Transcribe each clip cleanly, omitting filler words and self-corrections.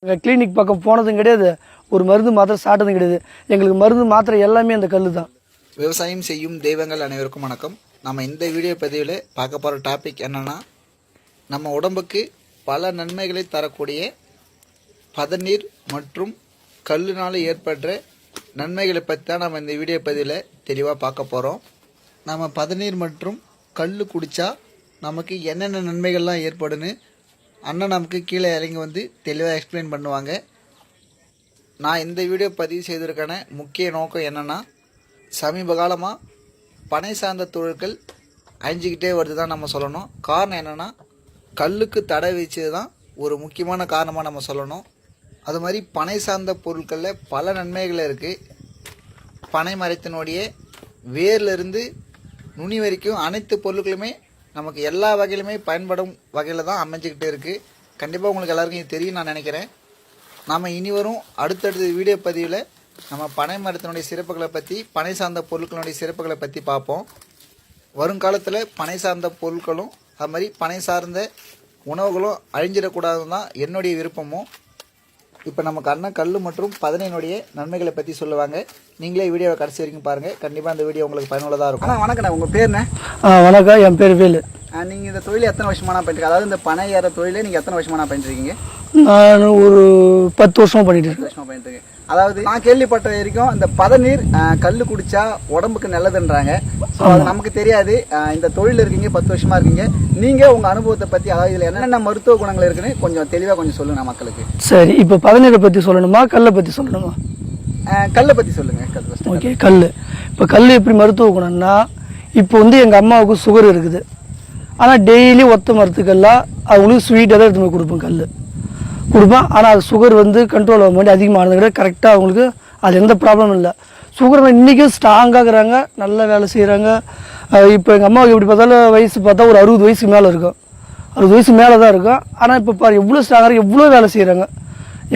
Clinic பக்கம் போனதும் கிடையாது, ஒரு மருந்து மாத்திரை சாப்பிட்டதும் கிடையாது. எங்களுக்கு மருந்து மாத்திரை எல்லாமே அந்த கல் தான். விவசாயம் செய்யும் தெய்வங்கள் அனைவருக்கும் வணக்கம். நம்ம இந்த வீடியோ பதிவில் பார்க்க போகிற டாபிக் என்னென்னா, நம்ம உடம்புக்கு பல நன்மைகளை தரக்கூடிய பதநீர் மற்றும் கல்லுனால் ஏற்படுற நன்மைகளை பற்றி தான் நம்ம இந்த வீடியோ பதிவில் தெளிவாக பார்க்க போகிறோம். நம்ம பதநீர் மற்றும் கல் குடித்தா நமக்கு என்னென்ன நன்மைகள்லாம் ஏற்படுன்னு அண்ணன் நமக்கு கீழே இறங்கி வந்து தெளிவாக எக்ஸ்பிளைன் பண்ணுவாங்க. நான் இந்த வீடியோ பதிவு செய்வதற்கான முக்கிய நோக்கம் என்னென்னா, சமீப காலமாக பனை சார்ந்த தொழில்கள் அழிஞ்சிக்கிட்டே வருது தான் நம்ம சொல்லணும். காரணம் என்னென்னா, கல்லுக்கு தடை வச்சது தான் ஒரு முக்கியமான காரணமாக நம்ம சொல்லணும். அது மாதிரி பனை சார்ந்த பொருட்களில் பல நன்மைகள் இருக்குது. பனை மரத்தினுடைய வேர்லேருந்து நுனி வரைக்கும் அனைத்து பொருட்களுமே நமக்கு எல்லா வகையிலுமே பயன்படும் வகையில் தான் அமைஞ்சிக்கிட்டே இருக்குது. கண்டிப்பாக உங்களுக்கு எல்லாருக்கும் இது தெரியும் நான் நினைக்கிறேன். நாம் இனி வரும் அடுத்தடுத்த வீடியோ பதிவில் நம்ம பனை மரத்தினுடைய சிறப்புகளை பற்றி, பனை சார்ந்த பொருட்களுடைய சிறப்புகளை பற்றி பார்ப்போம். வருங்காலத்தில் பனை சார்ந்த பொருட்களும் அது மாதிரி பனை சார்ந்த உணவுகளும் அழிஞ்சிடக்கூடாதுன்னு தான் என்னுடைய விருப்பமும். இப்போ நமக்கு அண்ணன் கல் மற்றும் பதனினுடைய நன்மைகளை பற்றி சொல்லுவாங்க. நீங்களே வீடியோவை கடைசி வரைக்கும் பாருங்கள். கண்டிப்பாக அந்த வீடியோ உங்களுக்கு பயனுள்ளதாக இருக்கும். ஆனால் வணக்கண்ணா, உங்கள் பேருண்ணே? வணக்கம், என் பேர் வேலு. நீங்கள் இந்த தொழில் எத்தனை வருஷமானா பண்ணிட்டு, அதாவது இந்த பனை ஏற தொழிலே நீங்கள் எத்தனை வருஷமானா பண்ணிட்டுருக்கீங்க? நான் ஒரு 10 வருஷமாக பண்ணிட்டு இருக்கேன். 10 வருஷமாக பண்ணிட்டு இருக்கேன். அதாவது நான் கேள்விப்பட்ட வரைக்கும் இந்த பதநீர் கல் குடித்தா உடம்புக்கு நல்லதுன்றாங்க. ஸோ அது நமக்கு தெரியாது. இந்த தொழில் இருக்கீங்க, 10 வருஷமாக இருக்கீங்க. நீங்கள் உங்கள் அனுபவத்தை பற்றி, அதாவது இதில் என்னென்ன மருத்துவ குணங்கள் இருக்குன்னு கொஞ்சம் தெளிவாக கொஞ்சம் சொல்லுங்கள் மக்களுக்கு. சரி, இப்போ பதநீரை பற்றி சொல்லணுமா, கல்லை பற்றி சொல்லணுமா? கல்லை பற்றி சொல்லுங்கள். ஓகே, கல். இப்போ கல் எப்படி மருத்துவ குணம்னா, இப்போ வந்து எங்கள் அம்மாவுக்கு சுகர் இருக்குது. ஆனால் டெய்லி ஒத்த மரத்துக்கெல்லாம் அவங்களுக்கு ஸ்வீட்டாக தான் எடுத்து போய் கொடுப்பேன், கல் கொடுப்பேன். ஆனால் அது சுகர் வந்து கண்ட்ரோல் ஆக மாட்டேன், அதிகமானது கிடையாது. கரெக்டாக அவங்களுக்கு அது எந்த ப்ராப்ளமும் இல்லை. சுகர் இன்றைக்கும் ஸ்ட்ராங்காகிறாங்க, நல்ல வேலை செய்கிறாங்க. இப்போ எங்கள் அம்மாவுக்கு எப்படி பார்த்தாலும் வயசு பார்த்தா ஒரு 60 வயசுக்கு மேலே இருக்கும், 60 வயசு மேலே தான் இருக்கும். ஆனால் இப்போ பாரு எவ்வளோ ஸ்ட்ராங்காக எவ்வளோ வேலை செய்கிறாங்க.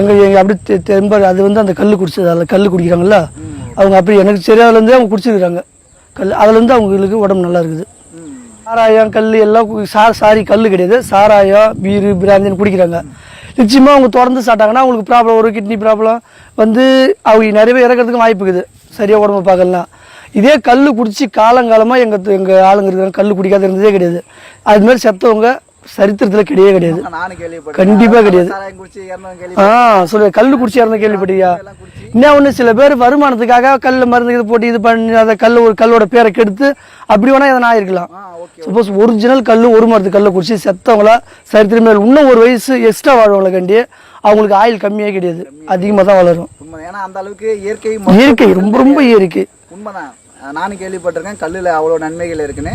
எங்கள் அப்படி தெம்பாரு. அது வந்து அந்த கல் குடிச்சது, அதில் கல் குடிக்கிறாங்கல்ல அவங்க, அப்படி எனக்கு சரியாதுலேருந்தே அவங்க குடிச்சிருக்கிறாங்க கல். அதுலேருந்து அவங்களுக்கு உடம்பு நல்லா இருக்குது. சாராயம் கல் எல்லாம் சாரி கல் கிடையாது, சாராயம் பீரு பிராந்தின்னு குடிக்கிறாங்க. நிச்சயமாக அவங்க தொடர்ந்து சாப்பிட்டாங்கன்னா அவங்களுக்கு ப்ராப்ளம், ஒரு கிட்னி ப்ராப்ளம் வந்து அவங்க நிறைய பேர் இறக்கிறதுக்கு வாய்ப்பு இருக்குது, சரியாக உடம்பு பார்க்கலாம். இதே கல் குடிச்சு காலங்காலமாக எங்கள் ஆளுங்க இருக்கிறாங்க, கல் குடிக்காத இருந்ததே கிடையாது. அதுமாதிரி செத்தவங்க சரித்திரத்தில் கிடையவே கிடையாது, கண்டிப்பாக கிடையாது. சொல்லுங்க, கல் குடிச்சு இறந்த கேள்விப்பட்டியா? இன்னும் ஒன்று, சில பேர் வருமானத்துக்காக கல் மருந்து இது போட்டு இது பண்ணி அதை கல்லோட பேரை கெடுத்து அப்படி வேணா எதனா ஆயிருக்கலாம். சப்போஸ் ஒரிஜினல் கல், ஒரு மரத்து கல்லை குடிச்சு செத்தவங்களா சரித்திரம் மேல் இன்னும் ஒரு வயசு எக்ஸ்ட்ரா வாழ்வங்களை கண்டி அவங்களுக்கு ஆயில் கம்மியாக கிடையாது, அதிகமாக தான் வளரும். ஏன்னா அந்த அளவுக்கு இயற்கை ரொம்ப ரொம்ப இயற்கை. உண்மைதான். நானும் கேள்விப்பட்டிருக்கேன் கல்லில் அவ்வளோ நன்மைகள் இருக்குன்னு.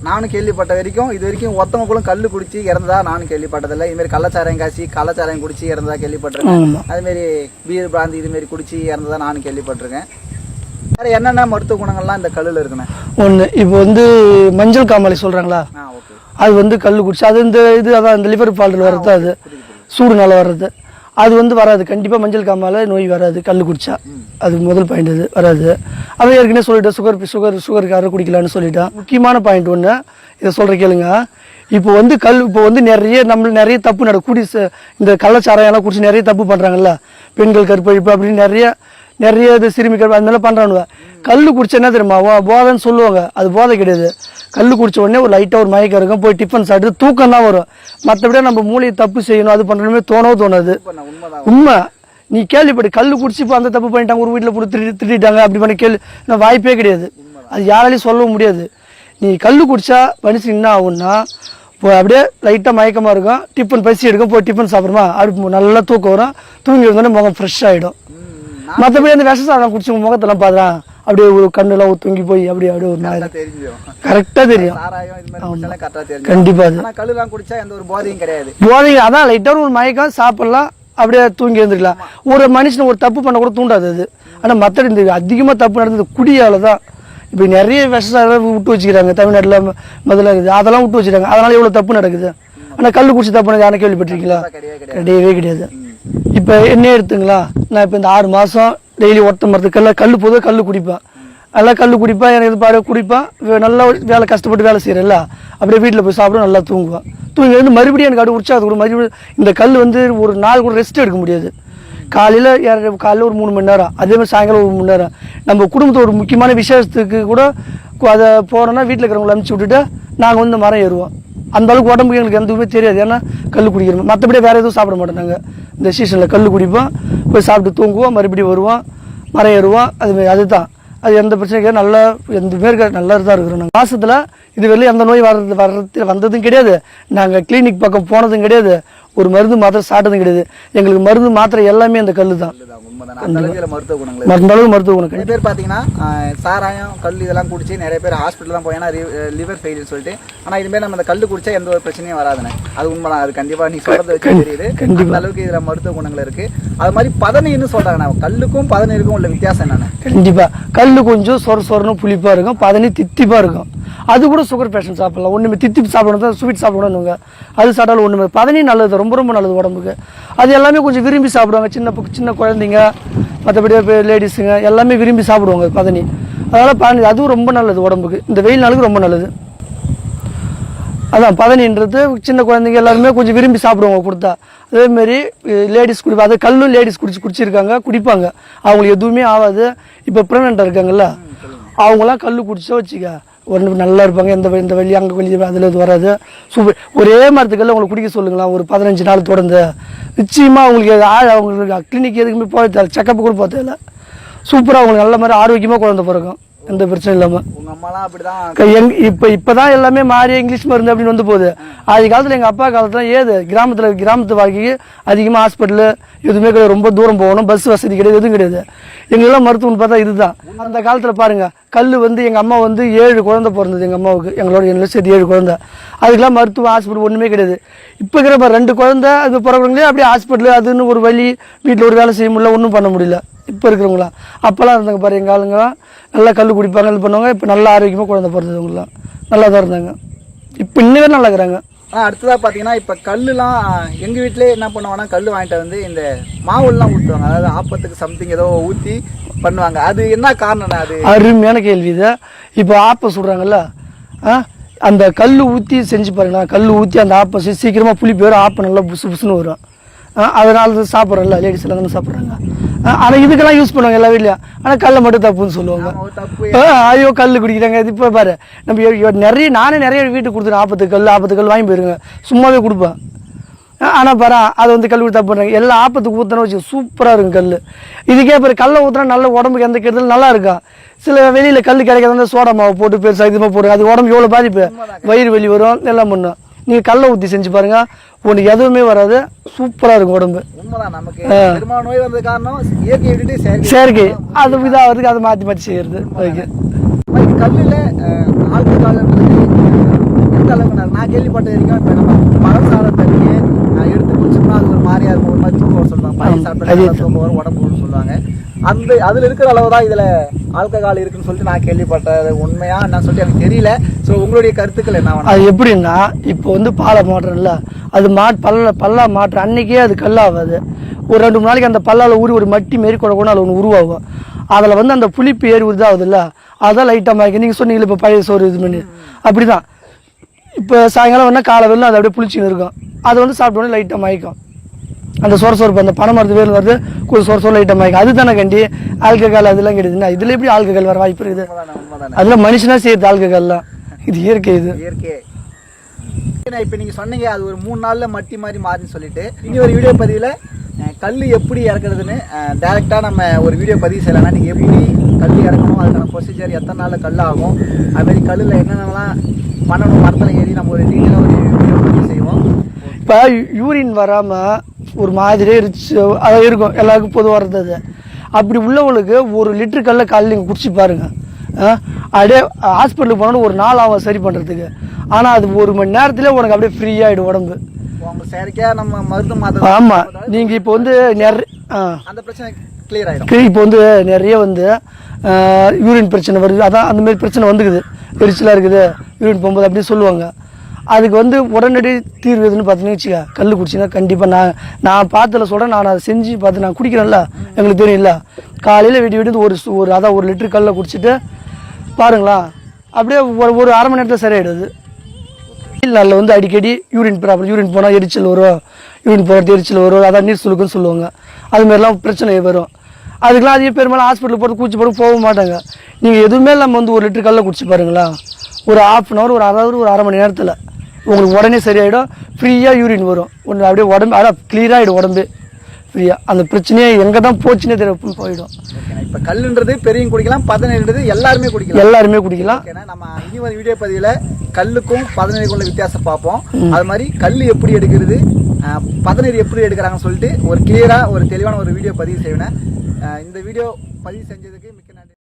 நானும் கேள்விப்பட்ட வரைக்கும் இது வரைக்கும் ஒத்தவங்களும் கல் குடிச்சு இறந்ததா நானும் கேள்விப்பட்டதில்லை. இதுமாரி கள்ளச்சாராயம் காய்ச்சி கள்ளச்சாராயம் குடிச்சு இறந்ததா கேள்விப்பட்டிருக்கேன். அதுமாரி பீர் பிராந்தி இதுமாரி குடிச்சு இறந்ததா நானும் கேள்விப்பட்டிருக்கேன். வேறு என்னென்ன மருத்துவ குணங்கள்லாம் இந்த கல்லில் இருக்குண்ணே? ஒன்று, இப்போ வந்து மஞ்சள் காமாலை சொல்கிறாங்களா, அது வந்து கல் குடிச்சு அது இது அதான் இந்த லிவர் ஃபால்ட்டில் வர்றது, அது சூடுனால வர்றது, அது வந்து வராது. கண்டிப்பாக மஞ்சள் காமாலை நோய் வராது கல் குடிச்சா. அது முதல் பாயிண்ட், அது வராது. அதை ஏற்கனவே சொல்லிட்டேன், சுகருக்காக குடிக்கலான்னு சொல்லிட்டேன். முக்கியமான பாயிண்ட் ஒன்று, இதை சொல்கிற கேளுங்க. இப்போ வந்து இப்போ வந்து நிறைய தப்பு நடக்கும். இந்த கள்ளச்சாராயெல்லாம் குடிச்சு நிறைய தப்பு பண்ணுறாங்கல்ல, பெண்கள் கற்பழிப்பு அப்படின்னு நிறைய இது சிறுமி கற்பு அது மாதிரிலாம் பண்ணுறானுங்க. கல் குடிச்சா என்ன தெரியுமா போதைன்னு சொல்லுவாங்க, அது போதை கிடையாது. கல் குடிச்ச உடனே ஒரு லைட்டாக ஒரு மயக்கம் இருக்கும், போய் டிஃபன் சாப்பிட்டு தூக்கம் தான் வரும். மற்றபடியே நம்ம மூளையை தப்பு செய்யணும் அது பண்ணணுமே தோணாது. உண்மை, நீ கேள்விப்பட்டு கல் குடிச்சு இப்போ அந்த தப்பு பண்ணிட்டாங்க, ஒரு வீட்டில் போட்டு திட்டாங்க அப்படி பண்ண வாய்ப்பே கிடையாது. அது யாராலையும் சொல்லவும் முடியாது. நீ கல் குடிச்சா மனுஷன் என்ன ஆகும்னா, இப்போ அப்படியே லைட்டாக மயக்கமாக இருக்கும், டிஃபன் பசி எடுக்கும், போய் டிஃபன் சாப்பிடுமா அப்படி நல்லா தூக்கம் வரும், தூங்கி இருந்தோடனே முகம் ஃப்ரெஷ் ஆகிடும். மற்றபடி அந்த விஷ சாதம் குடிச்சு முகத்தெல்லாம் பார்த்துறான் அப்படியே ஒரு கண்ணெல்லாம் தூங்கி போய் அப்படியே ஒரு மாதிரி கரெக்டாக தெரியும். கண்டிப்பா கல்லுலாம் குடிச்சா எந்த ஒரு போதையும் கிடையாது. போதை அதான் லைட்டாக ஒரு மயக்கம், சாப்பிடலாம், அப்படியே தூங்கி எழுந்துக்கலாம். ஒரு மனுஷனை ஒரு தப்பு பண்ண கூட தூண்டாது அது. ஆனால் மற்ற இந்த அதிகமாக தப்பு நடந்தது குடியால தான். இப்போ நிறைய விஷம் விட்டு வச்சுக்கிறாங்க தமிழ்நாட்டில், முதல்ல இருக்குது அதெல்லாம் விட்டு வச்சுக்கிறாங்க, அதனால எவ்வளோ தப்பு நடக்குது. ஆனால் கல் குடிச்சு தப்பு பண்ணது யாரும் கேள்விப்பட்டிருக்கீங்களா? கிடையவே கிடையாது. இப்போ என்ன எடுத்துங்களா, நான் இப்போ இந்த 6 மாதம் டெய்லி ஒருத்த மரத்துக்கெல்லாம் கல் பொதுவாக கல் குடிப்பேன். நல்லா கல் குடிப்பான், எனக்கு இது பாரு குடிப்பான், நல்லா வேலை கஷ்டப்பட்டு வேலை செய்கிறேன்ல, அப்படியே வீட்டில் போய் சாப்பிடும், நல்லா தூங்குவான். தூங்கி வந்து மறுபடியும் எனக்கு அப்படி உற்சாகத்தை கூட மறுபடியும் இந்த கல் வந்து ஒரு நாள் கூட ரெஸ்ட் எடுக்க முடியாது. காலையில் ஒரு 3 மணி நேரம், அதே மாதிரி சாயங்காலம் ஒரு 3 மணி நேரம். நம்ம குடும்பத்தை ஒரு முக்கியமான விசேஷத்துக்கு கூட அதை போனோன்னா வீட்டில் இருக்கிறவங்களை அனுப்பிச்சி விட்டுட்டு நாங்கள் வந்து மரம் ஏறுவோம். அந்த அளவுக்கு உடம்புக்கு எங்களுக்கு எதுவுமே தெரியாது, ஏன்னா கல் குடிக்கிறோம். மற்றபடி வேறு எதுவும் சாப்பிட மாட்டோம். நாங்கள் இந்த சீசனில் கல் குடிப்போம், போய் சாப்பிட்டு தூங்குவோம், மறுபடியும் வருவோம், மரம் ஏறுவோம். அதுதான், அது எந்த பிரச்சனையும் கிடையாது. நல்லா எந்த பேருக்கு நல்லா தான் இருக்கிறோம். நாங்கள் மாதத்தில் இது வெளியே எந்த நோய் வந்ததும் கிடையாது. நாங்கள் கிளினிக் பக்கம் போனதும் கிடையாது, ஒரு மருந்து மாத்திரை சாப்பிட்டதும் கிடையாது. எங்களுக்கு மருந்து மாத்திரை எல்லாமே அந்த கல் தான். மருத்துவ குணங்கள் மருத்துவ குணம். நிறைய பேர் பார்த்தீங்கன்னா சாராயம் கல் இதெல்லாம் குடிச்சு நிறைய பேர் ஹாஸ்பிட்டல் தான் போய் லிவர் ஃபெயிலியர் சொல்லிட்டு. ஆனால் இதுமாரி நம்ம அந்த கல் குடிச்சா எந்த ஒரு பிரச்சனையும் வராதுண்ணே. அது உண்மைதான். அது கண்டிப்பாக நீ சொல்றதை வச்சு தெரியுது. அந்த அளவுக்கு இதில் மருத்துவ குணங்கள் இருக்கு. அது மாதிரி பதனின்னு சொல்றாங்கண்ணா, கல்லுக்கும் பதனிருக்கும் உள்ள வித்தியாசம் என்னென்ன? கண்டிப்பா கல் கொஞ்சம் சொரன்னு புளிப்பா இருக்கும், பதனி தித்திப்பா இருக்கும். அது கூட சுகர் பேஷண்ட் சாப்பிடலாம். ஒன்றுமே தித்திப்பு சாப்பிடணும், ஸ்வீட் சாப்பிடணுங்க, அது சாப்பிட்டாலும் ஒன்றுமே. பதனி நல்லது, ரொம்ப ரொம்ப நல்லது உடம்புக்கு. அது எல்லாமே கொஞ்சம் விரும்பி சாப்பிடுவாங்க, சின்ன குழந்தைங்க, மற்றபடி லேடிஸுங்க எல்லாமே விரும்பி சாப்பிடுவாங்க பதனி. அதனால் பதனி அதுவும் ரொம்ப நல்லது உடம்புக்கு, இந்த வெயில் நாளுக்கு ரொம்ப நல்லது. அதான் பதனின்றது சின்ன குழந்தைங்க எல்லாருமே கொஞ்சம் விரும்பி சாப்பிடுவாங்க கொடுத்தா. அதேமாரி லேடிஸ் குடிப்பா, அது கல்லும் லேடிஸ் குடிச்சிருக்காங்க, குடிப்பாங்க, அவங்களுக்கு எதுவுமே ஆகாது. இப்போ ப்ரெக்னெண்ட்டாக இருக்காங்கல்ல, அவங்களாம் கல் குடிச்சா வச்சுக்க ஒன்று நல்லா இருப்பாங்க. இந்த வெளியே அங்கே வெளியே அதில் இது வராது. சூப்பர். ஒரே மரத்துக்கெல்லாம் உங்களுக்கு குடிக்க சொல்லுங்களேன் ஒரு 15 நாள் தொடர்ந்து. நிச்சயமாக அவங்களுக்கு கிளினிக் எதுக்குமே போக செக்கப் கூட போகிறதில்ல. சூப்பராக அவங்களுக்கு நல்ல மாதிரி ஆரோக்கியமாக குழந்தை பிறக்கும், எந்த பிரச்சனையும் இல்லாமல். உங்கள் அம்மாலாம் அப்படிதான் இப்போதான் எல்லாமே மாறி இங்கிலீஷ் மருந்து அப்படின்னு வந்து போகுது. ஆதி காலத்தில் எங்கள் அப்பா காலத்தில் கிராமத்து வாழ்க்கைக்கு அதிகமாக ஹாஸ்பிட்டலு எதுவுமே கிடையாது, ரொம்ப தூரம் போகணும், பஸ் வசதி கிடையாது, எதுவும் கிடையாது. எங்களெல்லாம் மருத்துவம்னு பார்த்தா இதுதான். அந்த காலத்தில் பாருங்க, கல் வந்து எங்கள் அம்மா வந்து 7 குழந்தை பிறந்தது எங்கள் அம்மாவுக்கு, என்னோட சேர்த்து 7 குழந்தை. அதுக்கெல்லாம் மருத்துவம் ஹாஸ்பிட்டல் ஒன்றுமே கிடையாது. இப்போ இருக்கிற 2 குழந்தை அது பிறகுங்களே அப்படியே ஹாஸ்பிட்டலு அதுன்னு ஒரு வழி, வீட்டில் ஒரு வேலை செய்ய முடியல, ஒன்றும் பண்ண முடியல. இப்போ இருக்கிறவங்களா அப்போல்லாம் இருந்தாங்க பாரு, எங்கள் ஆளுங்களாம் நல்லா கல் குடிப்பாங்க, இது பண்ணுவாங்க. இப்போ நல்லா ஆரோக்கியமாக குழந்தை பிறந்தவங்களாம் நல்லா தான் இருந்தாங்க. இப்போ இன்னவே நல்லா இருக்கிறாங்க. அடுத்ததாக பார்த்தீங்கன்னா இப்போ கல்லுலாம் எங்கள் வீட்டிலே என்ன பண்ணுவாங்கன்னா, கல் வாங்கிட்டு வந்து இந்த மாவுலாம் ஊற்றுவாங்க, அதாவது ஆப்பத்துக்கு சம்திங் ஏதோ ஊற்றி பண்ணுவாங்க. அது என்ன காரணம்னா? அது அருமையான கேள்வி இது. இப்போ ஆப்பம் சுடுறாங்கல்ல, அந்த கல் ஊற்றி செஞ்சு பாருங்களா, கல் ஊற்றி அந்த ஆப்பம் சீக்கிரமாக புளி போயிடும், ஆப்பம் நல்லா புசுன்னு வரும். அதனால சாப்பிட்றோம்ல, லேடிஸ் எல்லாம் தானே சாப்பிட்றாங்க. ஆனால் இதுக்கெல்லாம் யூஸ் பண்ணுவாங்க எல்லா வீட்லையும். ஆனால் கல்லை மட்டும் தப்புன்னு சொல்லுவாங்க. ஐயோ கல் குடிக்கிறாங்க. இது இப்போ பாரு, நம்ம நானே வீட்டுக்கு கொடுத்துருவேன், ஆப்பத்து கல் வாங்கி போயிருங்க, சும்மாவே கொடுப்பேன். ஆனால் பாரு, அதை வந்து கல் ஊற்றி தப்பு பண்ணுறாங்க. எல்லா ஆப்பத்துக்கு ஊற்றினா வச்சு சூப்பராக இருக்கும் கல். இதுக்கே பாரு, கல்லை ஊற்றினா நல்ல உடம்புக்கு எந்த கெடுதல் நல்லா இருக்கும். சில வெளியில் கல் கிடைக்காத சோடா மாவு போட்டு பெருசாக இதுமாக போடுங்க, அது உடம்பு எவ்வளோ பாதிப்பு, வயிறு வெளி வரும், எல்லாம் பண்ணும். நீங்கள் கல்லை ஊற்றி செஞ்சு பாருங்க, உனக்கு எதுவுமே வராது, சூப்பராக இருக்கும் உடம்பு. உண்மைதான். நமக்கு பெரும்பாலான நோய் வந்தது காரணம் இயற்கையை விட்டுட்டு செயற்கை, அது இதாகிறதுக்கு அதை மாற்றி செய்யறது. கல்லில் ஆல்கஹால் எந்த அளவுக்கு நான் கேள்விப்பட்ட வரைக்கும், இப்போ நம்ம மரம் சார தண்ணியை எடுத்து குடிச்சோம்னா அது ஒரு மாதிரியா இருக்கும், ஒரு மாதிரி தூக்கம் வரும் சொல்லுவாங்க, பழைய சாப்பிட்டு தூக்கம் வரும், உடம்பு சொல்லுவாங்க. அதில் இருக்கிற அளவு தான் இதில் ஆல்கஹால் இருக்குன்னு சொல்லிட்டு நான் கேள்விப்பட்டது. உண்மையா என்னன்னு சொல்லிட்டு எனக்கு தெரியல. ஸோ உங்களுடைய கருத்துக்கள் என்ன? அது எப்படின்னா, இப்போ வந்து பாலை மாட்டுறோம்ல, அது பல்லா மாட்டுற அன்னைக்கே அது கல்லாகாது. ஒரு 2 3 நாளைக்கு அந்த பல்லால் ஊறி ஒரு மட்டி மாரி கூட அதில் ஒன்று உருவாகும். அதில் வந்து அந்த புளிப்பு ஏறி உருதாகுதுல்ல, அதான் லைட்டாக மாய்க்க. நீங்கள் சொன்னீங்களே இப்போ பழைய சோறு இது பண்ணி, அப்படி தான். இப்போ சாயங்காலம் வேணால் காலை வெள்ளம் அது அப்படியே புளிச்சின்னு இருக்கும், அதை வந்து சாப்பிட்டோன்னே லைட்டாக மாய்க்கும். அந்த சொரசொரப்பு அந்த பனை மரத்து வேறு வருது, கொஞ்சம் சொரசொர லைட்டாக மாய்க்கும். அது தானே கண்டி ஆல்கஹால் அதெல்லாம் கிடையாதுன்னா, இதில் எப்படி ஆல்கஹால் வர வாய்ப்பு இருக்குது? அதெல்லாம் மனுஷனா செய்யுது ஆல்கஹால்லாம், இது இயற்கை. இது இயற்கை. இப்போ நீங்கள் சொன்னீங்க அது ஒரு 3 நாளில் மட்டி மாதிரி மாறின்னு சொல்லிட்டு, இனி ஒரு வீடியோ பதிவில் கல் எப்படி இறக்குறதுன்னு டேரெக்டாக நம்ம ஒரு வீடியோ பதிவு செய்யலாம்னா, நீங்கள் எப்படி கல் இறக்கணும், அதுக்கான ப்ரொசீஜர், எத்தனை நாளில் கல் ஆகும், அதுமாதிரி கல்லில் என்னென்னலாம் பண்ணணும், மரத்தில் ஏறி நம்ம ஒரு டீட்டெயிலாக ஒரு வீடியோ பதிவு செய்வோம். இப்போ யூரின் வராமல் ஒரு மாதிரியே அது இருக்கும், எல்லாருக்கும் பொதுவாக இருந்தது. அப்படி உள்ளவங்களுக்கு 1 லிட்டரு கல்ல காலையில் நீங்கள் குடிச்சு பாருங்க, அப்படியே ஹாஸ்பிட்டலுக்கு போனோன்னு ஒரு நாள் ஆகும் சரி பண்ணுறதுக்கு. ஆனால் அது 1 மணி நேரத்தில் உனக்கு அப்படியே ஃப்ரீயாகிடும் உடம்பு. செயற்கையாக நம்ம மருந்து மாற்ற. ஆமாம், நீங்கள் இப்போ வந்து அந்த பிரச்சனை கிளியர் ஆகிடும். இப்போ வந்து நிறைய வந்து யூரின் பிரச்சனை வருது, அதான் அந்த மாதிரி பிரச்சனை வந்துக்குது, எரிச்சலாக இருக்குது யூரின் போகும்போது அப்படின்னு சொல்லுவாங்க. அதுக்கு வந்து உடனடி தீர்வு எதுன்னு பார்த்தீங்கன்னு வச்சுக்க, கல் குடிச்சிங்கன்னா கண்டிப்பாக நான் பார்த்ததில் சொல்கிறேன், நான் அதை செஞ்சு பார்த்து நான் குடிக்கிறேன்ல, எங்களுக்கு தெரியும்ல. காலையில் விட்டு ஒரு 1 லிட்டரு கல்லை குடிச்சிட்டு பாருங்களா அப்படியே ஒரு அரை மணி நேரத்தில் சரியாயிடுது. நல்ல வந்து அடிக்கடி யூரின் ப்ராப்ளம், யூரின் போனால் எரிச்சல் வரும், யூரின் போகிறது எரிச்சல் வரும், அதான் நீர் சுழுக்குன்னு சொல்லுவாங்க. அதுமாரிலாம் பிரச்சனை வரும். அதுக்கெலாம் அதிக பெரும்பாலும் ஹாஸ்பிட்டல் போட்டு கூச்சி போட்டு போக மாட்டாங்க. நீங்கள் எதுவுமே நம்ம வந்து 1 லிட்டர் கல்லை குடிச்சு பாருங்களா, ஒரு ½ அன் ஹவர், ஒரு அரை மணி நேரத்தில் உங்களுக்கு உடனே சரியாயிடும். ஃப்ரீயாக யூரின் வரும், ஒன்று அப்படியே உடம்பு அதான் கிளியர் ஆகிடும் உடம்பு ஃப்ரீயாக. அந்த பிரச்சனையே எங்கே தான் போச்சுன்னே தெரியல போயிடும். இப்போ கல்லுன்றது பெரியவங்க குடிக்கலாம், பதநீர்ன்றது எல்லாருமே குடிக்கலாம். எல்லாருமே குடிக்கலாம். ஓகேண்ணா, நம்ம இனி ஒரு வீடியோ பதிவில் கல்லுக்கும் பதநீருக்கும் உள்ள வித்தியாசம் பார்ப்போம். அது மாதிரி கல் எப்படி எடுக்கிறது, பதநீர் எப்படி எடுக்கிறாங்கன்னு சொல்லிட்டு ஒரு கிளியராக ஒரு தெளிவான ஒரு வீடியோ பதிவு செய்வேன். இந்த வீடியோ பதிவு செஞ்சதுக்கு